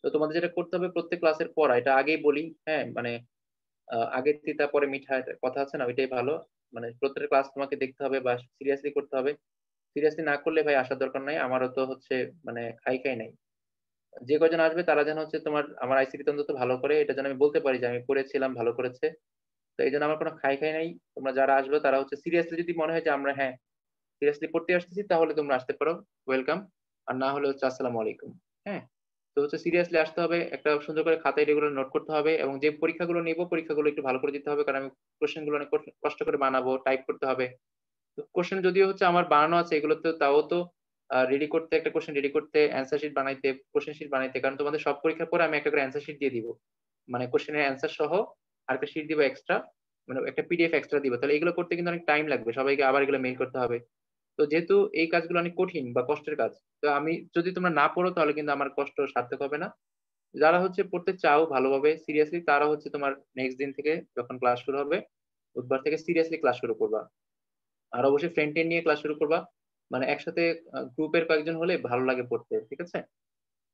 তো তোমাদের যেটা করতে হবে, প্রত্যেক ক্লাসের পড়া, এটা আগেই বলি, হ্যাঁ মানে আগে তিতা পরে মিঠা, একটা কথা আছে না, ওইটাই ভালো। মানে প্রত্যেকটা ক্লাস তোমাকে দেখতে হবে বা সিরিয়াসলি করতে হবে। সিরিয়াসলি না করলে ভাই আসার দরকার নাই, আমারও তো হচ্ছে মানে খাই খাই নাই। যে কয়জন আসবে তারা যেন হচ্ছে তোমার আমার আইসিটি অন্তত ভালো করে, এটা যেন আমি বলতে পারি যে আমি করেছিলাম, ভালো করেছে। তো এই জন্য আমার কোনো খাই খাই নাই। তোমরা যারা আসবে তারা হচ্ছে সিরিয়াসলি, যদি মনে হয় যে আমরা হ্যাঁ সিরিয়াসলি পড়তে আসতেছি, তাহলে তোমরা আসতে পারো, ওয়েলকাম। আর না হলে হচ্ছে আসসালামু আলাইকুম। হ্যাঁ, তো হচ্ছে সিরিয়াসলি আসতে হবে, একটা সুন্দর করে খাতায় রেগুলার নোট করতে হবে, এবং যে পরীক্ষাগুলো নিব পরীক্ষাগুলো একটু ভালো করে দিতে হবে, কারণ আমি কোশ্চেন গুলো অনেক কষ্ট করে বানাবো, টাইপ করতে হবে। তো কোশ্চেন যদিও হচ্ছে আমার বানানো আছে, এগুলো তো তাও তো রেডি করতে, একটা কোশ্চেন রেডি করতে, অ্যান্সার শিট বানাইতে, কোশ্চেন শিট বানাইতে, কারণ তোমাদের সব পরীক্ষার পরে আমি একটা করে অ্যান্সার শিট দিয়ে দিব, মানে কোশ্চেনের অ্যান্সার সহ আর একটা শিট দিব এক্সট্রা, মানে একটা পিডিএফ এক্সট্রা দিব। তাহলে এগুলো করতে কিন্তু অনেক টাইম লাগবে, সবাইকে আবার এগুলো মেইল করতে হবে। তো যেহেতু এই কাজগুলো অনেক কঠিন বা কষ্টের কাজ, তো আমি যদি তোমরা না পড়ো তাহলে কিন্তু আমার কষ্ট সার্থক হবে না। যারা হচ্ছে পড়তে চাও ভালোভাবে সিরিয়াসলি, তারা হচ্ছে তোমার নেক্সট দিন থেকে যখন ক্লাস শুরু হবে, বুধবার থেকে সিরিয়াসলি ক্লাস শুরু করবা। আর অবশ্যই ফ্রেন্ড নিয়ে ক্লাস শুরু করবা, মানে একসাথে গ্রুপের কয়েকজন হলে ভালো লাগে পড়তে, ঠিক আছে?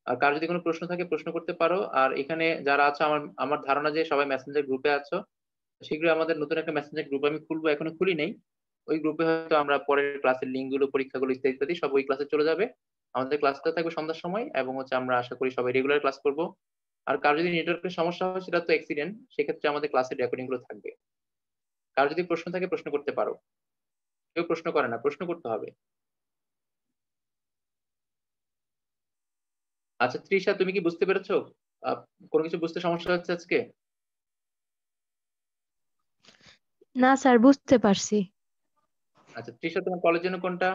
আর কার যদি কোনো প্রশ্ন থাকে প্রশ্ন করতে পারো। আর এখানে যারা আছো, আমার আমার ধারণা যে সবাই মেসেঞ্জার গ্রুপে আছো। শীঘ্রই আমাদের নতুন একটা মেসেঞ্জার গ্রুপ আমি খুলবো, এখনো খুলি নেই। ওই গ্রুপে হয়তো আমরা পরের ক্লাসের লিঙ্ক গুলো, পরীক্ষাগুলো ইত্যাদি ইত্যাদি সব ওই ক্লাসে চলে যাবে। আমাদের ক্লাসটা থাকবে সন্ধ্যার সময়, এবং হচ্ছে আমরা আশা করি সবাই রেগুলার ক্লাস করব। আর কার যদি নেটওয়ার্কের সমস্যা হয়, সেটা তো অ্যাক্সিডেন্ট, সেক্ষেত্রে আমাদের ক্লাসের রেকর্ডিং গুলো থাকবে। কার যদি প্রশ্ন থাকে প্রশ্ন করতে পারো। কেউ প্রশ্ন করে না, প্রশ্ন করতে হবে। আচ্ছা তৃষা, তুমি কি বুঝতে পেরেছো? আহ, কোনো কিছু বুঝতে সমস্যা হচ্ছে আজকে? না স্যার, বুঝতে পারছি। আচ্ছা তৃষা, তোমার কলেজ যেন কোনটা?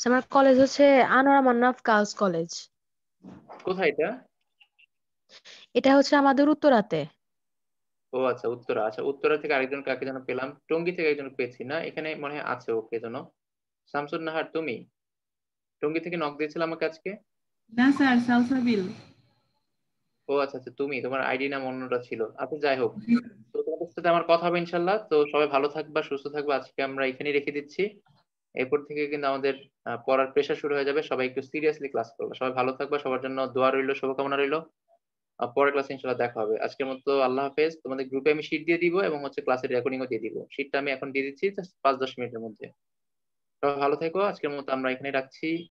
আমার কলেজ হচ্ছে আনোয়ারা মান্নাফ গার্লস কলেজ। কোথায় এটা? এটা হচ্ছে আমাদের উত্তরাতে। ও আচ্ছা, উত্তরা। আচ্ছা, উত্তরা থেকে আরেকজন কাকে যেন পেলাম, টঙ্গী থেকে একজন পেয়েছি না, এখানে মনে হয় আছে ওকে যেন। শামসুন নাহার, তুমি টঙ্গী থেকে নক দিয়েছিল আমাকে আজকে? না স্যার, সালসাবিল। ও আচ্ছা আচ্ছা, তুমি, তোমার আইডি নাম অন্যটা ছিল। আচ্ছা যাই হোক, তো তোমাদের সাথে আমার কথা হবে ইনশাল্লাহ। তো সবাই ভালো থাকবা, সুস্থ থাকবা, আজকে আমরা এখানেই রেখে দিচ্ছি। এরপর থেকে কিন্তু আমাদের পড়ার প্রেশার শুরু হয়ে যাবে, সবাই একটু সিরিয়াসলি ক্লাস করবে। সবাই ভালো থাকবা, সবার জন্য দোয়া রইলো, শুভকামনা রইলো। পরের ক্লাসে ইনশাআল্লাহ দেখা হবে। আজকের মতো আল্লাহ হাফেজ। তোমাদের গ্রুপে আমি শীট দিয়ে দিব এবং হচ্ছে ক্লাসের রেকর্ডিংও দিয়ে দিব। শীটটা আমি এখন দিয়ে দিচ্ছি 5-10 মিনিটের মধ্যে। সবাই ভালো থেকো। আজকের মতো আমরা এখানে রাখছি।